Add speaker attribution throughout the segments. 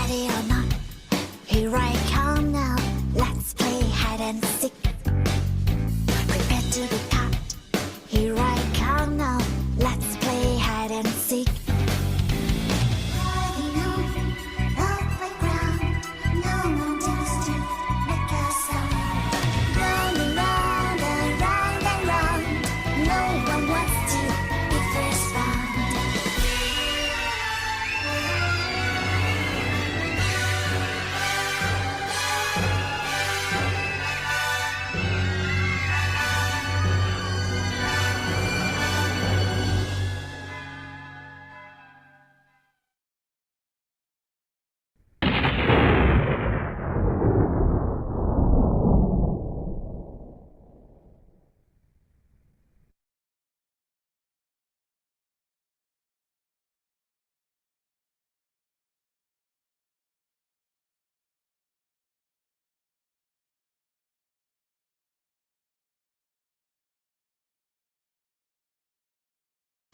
Speaker 1: Ready or not, here I come now. Let's play hide and seek. Prepare to be caught. Here I come now. Let's play hide and seek. Riding on the playground, no one dares to make a sound. Round and round and round and round, no one wants to be first found.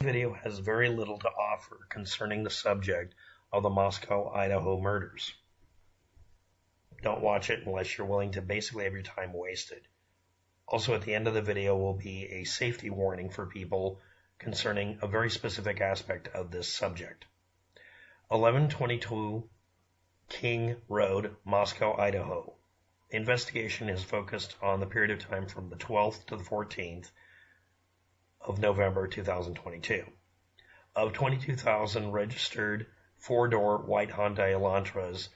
Speaker 2: This video has very little to offer concerning the subject of the Moscow, Idaho murders. Don't watch it unless you're willing to basically have your time wasted. Also, at the end of the video will be a safety warning for people concerning a very specific aspect of this subject. 1122 King Road, Moscow, Idaho. The investigation is focused on the period of time from the 12th to the 14th of November 2022. Of 22,000 registered four-door white Hyundai Elantras,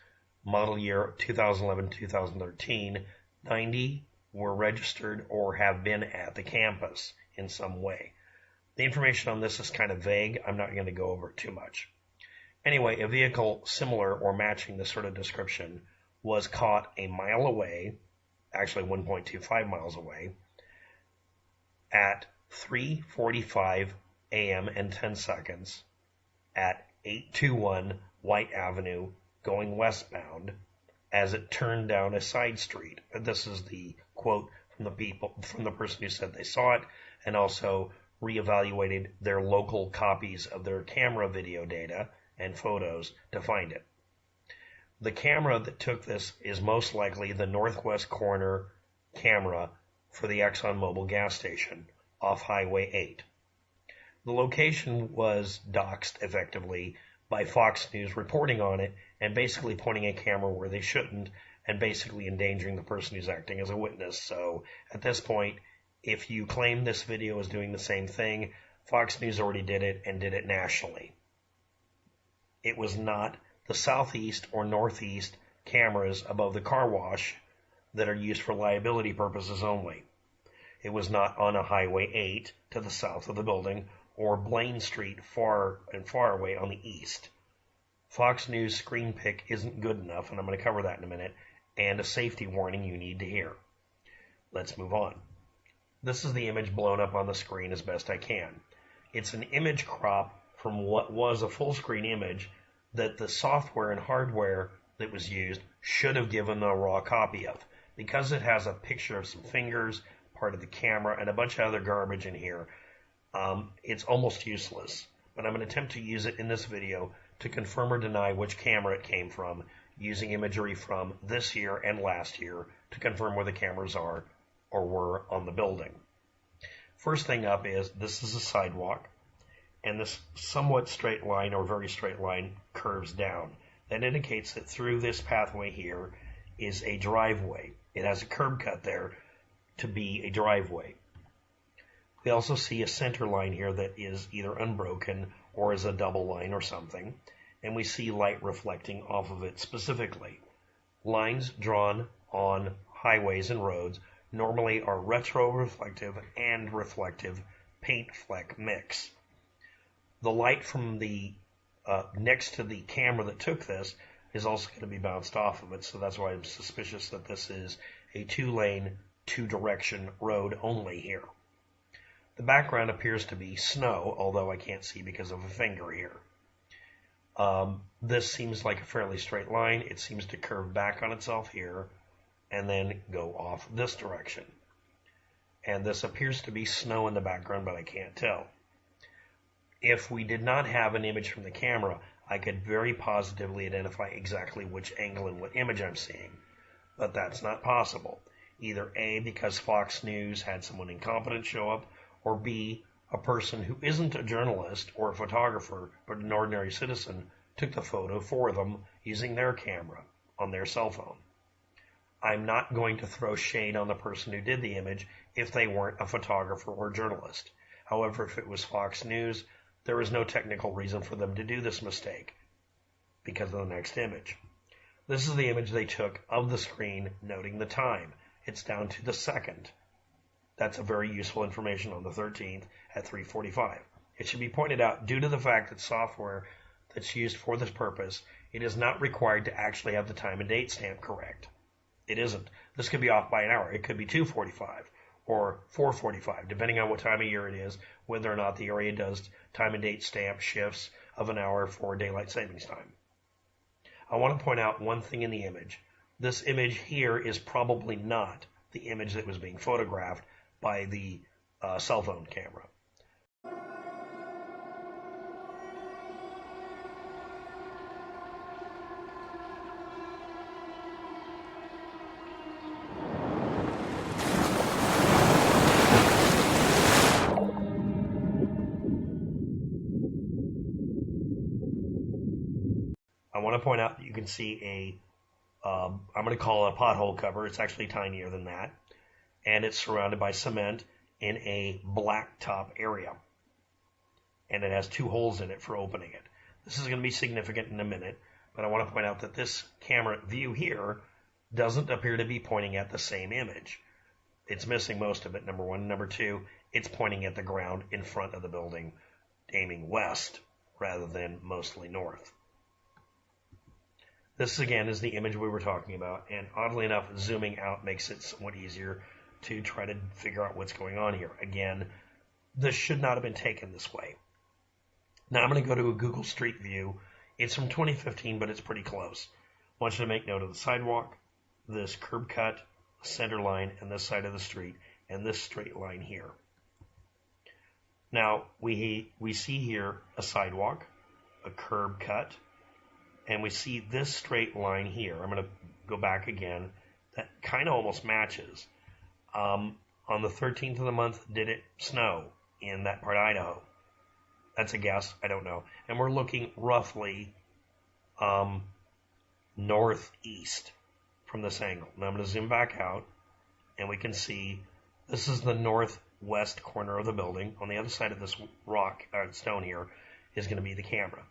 Speaker 2: model year 2011-2013, 90 were registered or have been at the campus in some way. The information on this is kind of vague. I'm not going to go over it too much. Anyway, a vehicle similar or matching this sort of description was caught a mile away, actually 1.25 miles away, at 3:45 a.m. and 10 seconds at 821 White Avenue going westbound as it turned down a side street. This is the quote from the person who said they saw it, and also reevaluated their local copies of their camera video data and photos to find it. The camera that took this is most likely the northwest corner camera for the ExxonMobil gas station off Highway 8. The location was doxed effectively by Fox News reporting on it and basically pointing a camera where they shouldn't and basically endangering the person who's acting as a witness. So at this point, if you claim this video is doing the same thing, Fox News already did it and did it nationally. It was not the southeast or northeast cameras above the car wash that are used for liability purposes only. It was not on a Highway 8 to the south of the building or Blaine Street far away on the east. Fox News screen pick isn't good enough, and I'm going to cover that in a minute, and a safety warning you need to hear. Let's move on. This is the image blown up on the screen as best I can. It's an image crop from what was a full screen image that the software and hardware that was used should have given a raw copy of. Because it has a picture of some fingers, part of the camera, and a bunch of other garbage in here, it's almost useless. But I'm going to attempt to use it in this video to confirm or deny which camera it came from, using imagery from this year and last year to confirm where the cameras are or were on the building. First thing up is this is a sidewalk, and this somewhat straight line or very straight line curves down. That indicates that through this pathway here is a driveway. It has a curb cut there to be a driveway. We also see a center line here that is either unbroken or is a double line or something, and we see light reflecting off of it specifically. Lines drawn on highways and roads normally are retroreflective and reflective paint fleck mix. The light from the next to the camera that took this is also going to be bounced off of it, so that's why I'm suspicious that this is a two-lane, two-direction road only here. The background appears to be snow, although I can't see because of a finger here. This seems like a fairly straight line. It seems to curve back on itself here and then go off this direction. And this appears to be snow in the background, but I can't tell. If we did not have an image from the camera, I could very positively identify exactly which angle and what image I'm seeing. But that's not possible. Either A, because Fox News had someone incompetent show up, or B, a person who isn't a journalist or a photographer, but an ordinary citizen, took the photo for them using their camera on their cell phone. I'm not going to throw shade on the person who did the image if they weren't a photographer or journalist. However, if it was Fox News, there is no technical reason for them to do this mistake because of the next image. This is the image they took of the screen, noting the time. It's down to the second. That's a very useful information on the 13th at 3:45. It should be pointed out, due to the fact that software that's used for this purpose, it is not required to actually have the time and date stamp correct. It isn't. This could be off by an hour. It could be 2:45 or 4:45, depending on what time of year it is, whether or not the area does time and date stamp shifts of an hour for daylight savings time. I want to point out one thing in the image. This image here is probably not the image that was being photographed by the cell phone camera. I want to point out that you can see I'm going to call it a pothole cover. It's actually tinier than that. And it's surrounded by cement in a blacktop area. And it has 2 holes in it for opening it. This is going to be significant in a minute, but I want to point out that this camera view here doesn't appear to be pointing at the same image. It's missing most of it, number one. Number two, it's pointing at the ground in front of the building, aiming west rather than mostly north. This, again, is the image we were talking about, and oddly enough, zooming out makes it somewhat easier to try to figure out what's going on here. Again, this should not have been taken this way. Now I'm going to go to a Google Street View. It's from 2015, but it's pretty close. I want you to make note of the sidewalk, this curb cut, center line, and this side of the street, and this straight line here. Now, we see here a sidewalk, a curb cut, and we see this straight line here. I'm going to go back again. That kind of almost matches. On the 13th of the month, did it snow in that part of Idaho? That's a guess. I don't know. And we're looking roughly northeast from this angle. Now I'm going to zoom back out, and we can see this is the northwest corner of the building. On the other side of this rock or stone here is going to be the camera.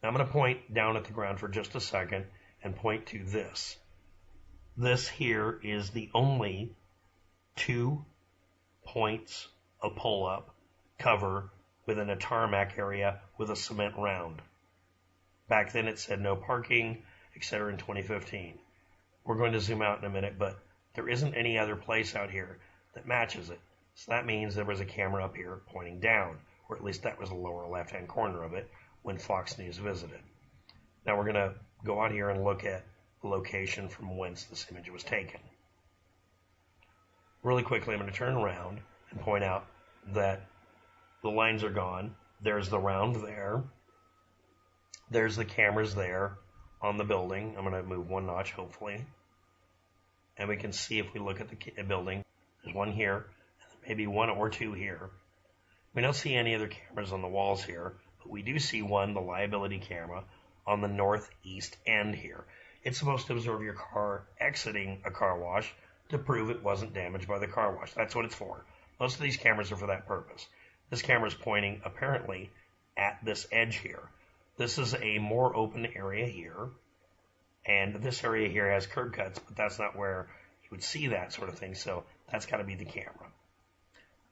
Speaker 2: Now I'm going to point down at the ground for just a second and point to this. This here is the only 2 points of pull-up cover within a tarmac area with a cement round. Back then it said no parking, etc. in 2015. We're going to zoom out in a minute, but there isn't any other place out here that matches it. So that means there was a camera up here pointing down, or at least that was the lower left-hand corner of it when Fox News visited. Now we're going to go out here and look at the location from whence this image was taken. Really quickly, I'm going to turn around and point out that the lines are gone. There's the round there. There's the cameras there on the building. I'm going to move 1 notch, hopefully. And we can see if we look at the building, there's one here, and maybe 1 or 2 here. We don't see any other cameras on the walls here, but we do see one, the liability camera, on the northeast end here. It's supposed to observe your car exiting a car wash to prove it wasn't damaged by the car wash. That's what it's for. Most of these cameras are for that purpose. This camera is pointing, apparently, at this edge here. This is a more open area here, and this area here has curb cuts, but that's not where you would see that sort of thing, so that's got to be the camera.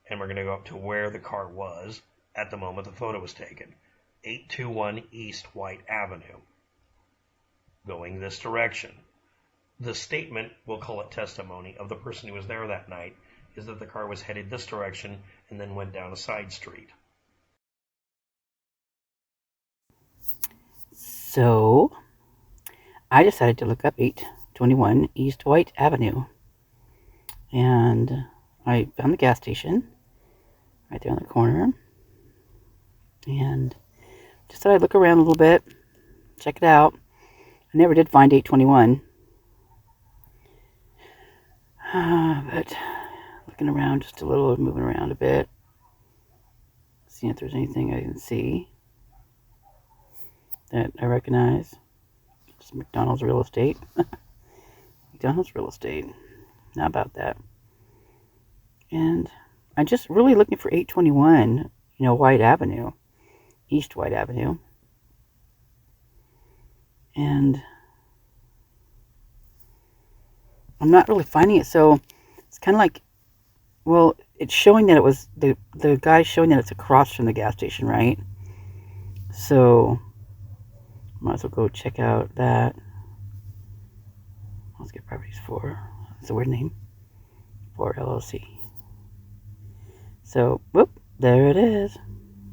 Speaker 2: And we're going to go up to where the car was at the moment the photo was taken. 821 East White Avenue. Going this direction. The statement, we'll call it testimony, of the person who was there that night is that the car was headed this direction and then went down a side street.
Speaker 3: So, I decided to look up 821 East White Avenue. And I found the gas station right there on the corner. And just thought I'd look around a little bit check it out. I never did find 821. But looking around just a little, moving around a bit. Seeing if there's anything I can see that I recognize. It's McDonald's real estate. McDonald's real estate. How about that? And I'm just really looking for 821, White Avenue. East White Avenue. And I'm not really finding it, so it's kind of like, well, it's showing that it was, the guy's showing that it's across from the gas station, right? So, might as well go check out that. Let's get properties for, that's a weird name, for LLC. So, whoop, there it is.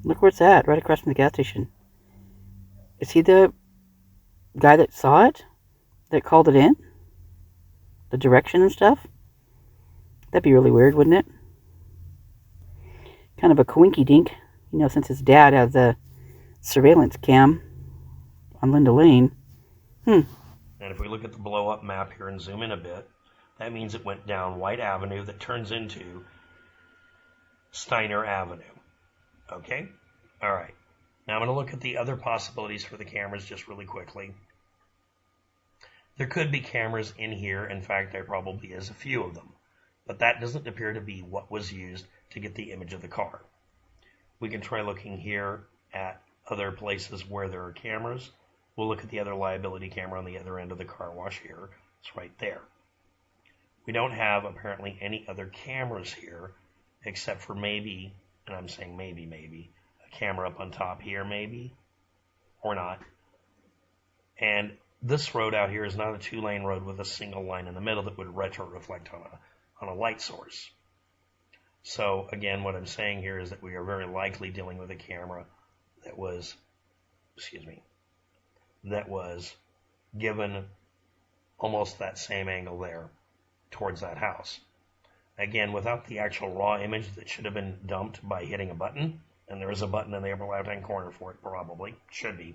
Speaker 3: Look where it's at, right across from the gas station. Is he the guy that saw it? That called it in? The direction and stuff? That'd be really weird, wouldn't it? Kind of a coinky dink, since his dad had the surveillance cam on Linda Lane.
Speaker 2: And if we look at the blow-up map here and zoom in a bit, that means it went down White Avenue that turns into Steiner Avenue. Okay? All right. Now I'm going to look at the other possibilities for the cameras just really quickly. There could be cameras in here. In fact, there probably is a few of them. But that doesn't appear to be what was used to get the image of the car. We can try looking here at other places where there are cameras. We'll look at the other liability camera on the other end of the car wash here. It's right there. We don't have apparently any other cameras here except for maybe, and I'm saying maybe, a camera up on top here maybe, or not. And this road out here is not a two-lane road with a single line in the middle that would retro-reflect on a light source. So again, what I'm saying here is that we are very likely dealing with a camera that was, that was given almost that same angle there towards that house. Again, without the actual raw image that should have been dumped by hitting a button, and there is a button in the upper left-hand corner for it, probably, should be,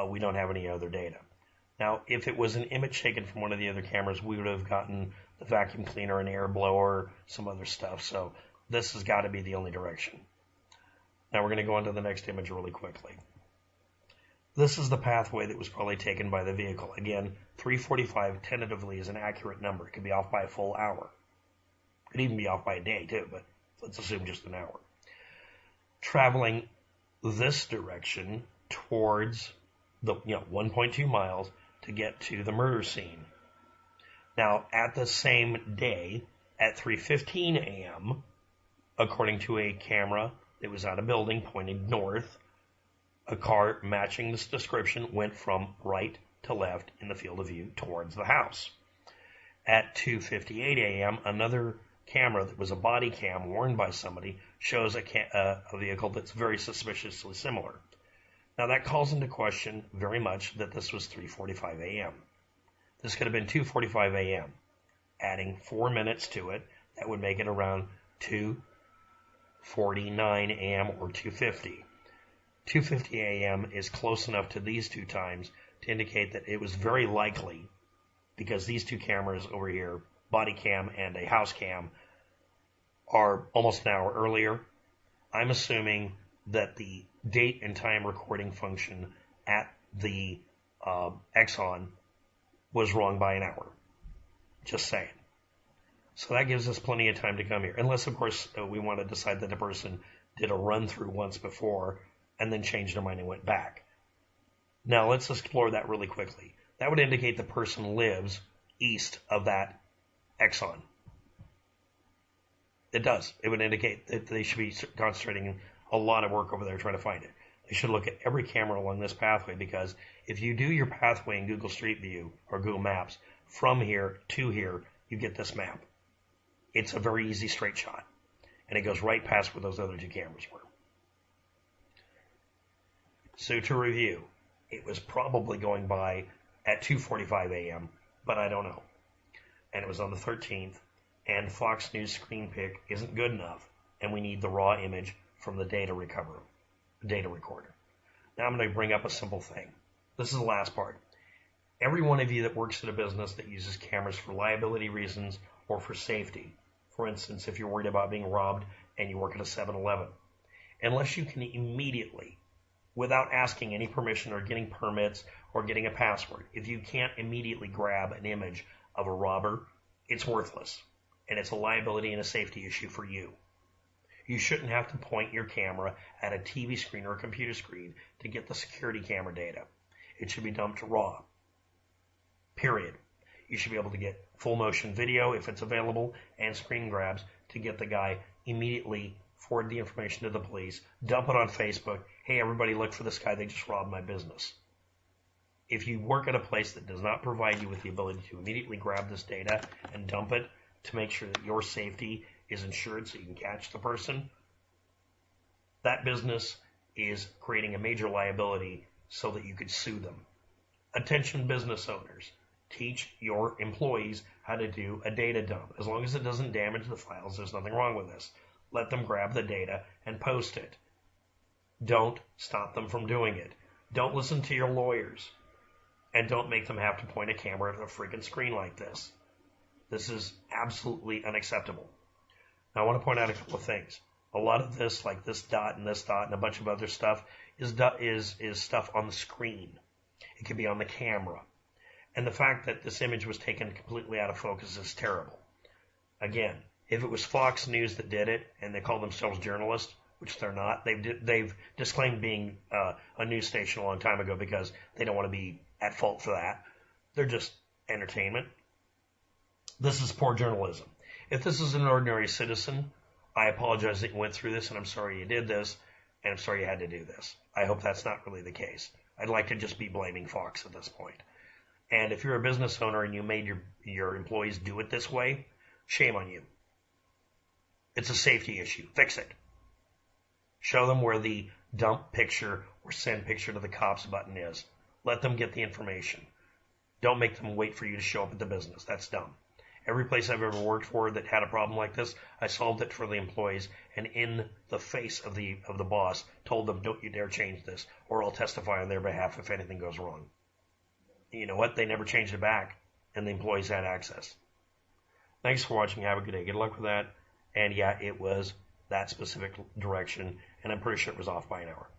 Speaker 2: we don't have any other data. Now, if it was an image taken from one of the other cameras, we would have gotten the vacuum cleaner, an air blower, some other stuff. So this has got to be the only direction. Now we're going to go on to the next image really quickly. This is the pathway that was probably taken by the vehicle. Again, 3:45 tentatively is an accurate number. It could be off by a full hour. It could even be off by a day too, but let's assume just an hour. Traveling this direction towards the 1.2 miles to get to the murder scene. Now, at the same day, at 3:15 a.m., according to a camera that was at a building pointing north, a car matching this description went from right to left in the field of view towards the house. At 2:58 a.m., another camera that was a body cam worn by somebody shows a vehicle that's very suspiciously similar. Now that calls into question very much that this was 3:45 a.m. This could have been 2:45 a.m. Adding 4 minutes to it, that would make it around 2:49 a.m. or 2:50. 2:50 a.m. is close enough to these two times to indicate that it was very likely, because these two cameras over here, body cam and a house cam, are almost an hour earlier. I'm assuming that the date and time recording function at the Exxon was wrong by an hour. Just saying. So that gives us plenty of time to come here. Unless, of course, we want to decide that the person did a run-through once before and then changed their mind and went back. Now, let's explore that really quickly. That would indicate the person lives east of that Exxon. It does. It would indicate that they should be concentrating a lot of work over there trying to find it. They should look at every camera along this pathway, because if you do your pathway in Google Street View or Google Maps from here to here, you get this map. It's a very easy straight shot, and it goes right past where those other two cameras were. So to review, it was probably going by at 2:45 a.m., but I don't know. And it was on the 13th, and Fox News screen pick isn't good enough, and we need the raw image from the data recorder. Now I'm going to bring up a simple thing. This is the last part. Every one of you that works at a business that uses cameras for liability reasons or for safety, for instance, if you're worried about being robbed and you work at a 7-Eleven, unless you can immediately, without asking any permission or getting permits or getting a password, if you can't immediately grab an image of a robber, it's worthless. And it's a liability and a safety issue for you. You shouldn't have to point your camera at a TV screen or a computer screen to get the security camera data. It should be dumped raw. Period. You should be able to get full motion video if it's available and screen grabs to get the guy immediately, forward the information to the police, dump it on Facebook. Hey, everybody, look for this guy. They just robbed my business. If you work at a place that does not provide you with the ability to immediately grab this data and dump it to make sure that your safety is insured so you can catch the person, that business is creating a major liability so that you could sue them. Attention business owners, teach your employees how to do a data dump. As long as it doesn't damage the files, there's nothing wrong with this. Let them grab the data and post it. Don't stop them from doing it. Don't listen to your lawyers. And don't make them have to point a camera at a freaking screen like this. This is absolutely unacceptable. Now, I want to point out a couple of things. A lot of this, like this dot and a bunch of other stuff, is stuff on the screen. It could be on the camera. And the fact that this image was taken completely out of focus is terrible. Again, if it was Fox News that did it, and they call themselves journalists, which they're not, they've disclaimed being a news station a long time ago because they don't want to be at fault for that. They're just entertainment. This is poor journalism. If this is an ordinary citizen, I apologize that you went through this, and I'm sorry you did this, and I'm sorry you had to do this. I hope that's not really the case. I'd like to just be blaming Fox at this point. And if you're a business owner and you made your employees do it this way, shame on you. It's a safety issue. Fix it. Show them where the dump picture or send picture to the cops button is. Let them get the information. Don't make them wait for you to show up at the business. That's dumb. Every place I've ever worked for that had a problem like this, I solved it for the employees, and in the face of the boss, told them, don't you dare change this, or I'll testify on their behalf if anything goes wrong. You know what? They never changed it back, and the employees had access. Thanks for watching. Have a good day. Good luck with that. And yeah, it was that specific direction, and I'm pretty sure it was off by an hour.